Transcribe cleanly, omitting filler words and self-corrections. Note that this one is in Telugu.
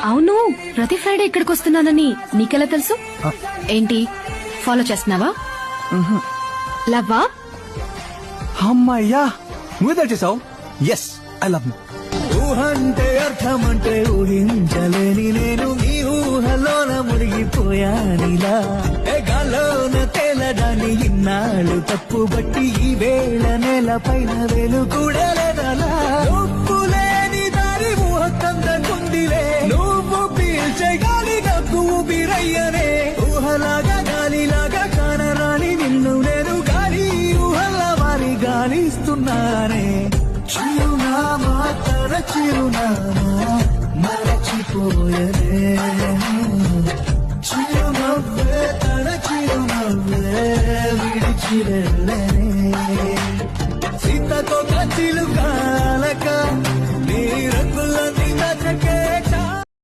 అవును, ప్రతి ఫ్రైడే ఇక్కడికి వస్తున్నానని నీకెలా తెలుసు? ఏంటి ఫాలో చేస్తున్నావా? లవ్వా? అమ్మాయ్యా, నువ్వే తెచ్చేసావు. Yes, I love you. ఊహంటే అర్థమంటే ఊహించలేని నేను నీ ఊహలోన మునిగిపోయానిలా. గాల్లోన తేలడాన్ని ఇన్నాళ్ళు తప్పుబట్టి ఈ వేళ నేల పైన వేలు కూడా లేదలా. ఒప్పులేని దారి ఊహ కందకుందిలే, నువ్వు పీల్చే గాలి నాకు ఊపిరయ్యనే. ఊహలాగా గాలిలాగా కానరాని నిన్ను నేను గాలి ఊహల్లా వారి గాలిస్తున్నానే. చిరునామా తన చిరునామా మరచిపోయనే, చిరునవ్వే తన చిరునవ్వే విడిచి వెళ్ళనే.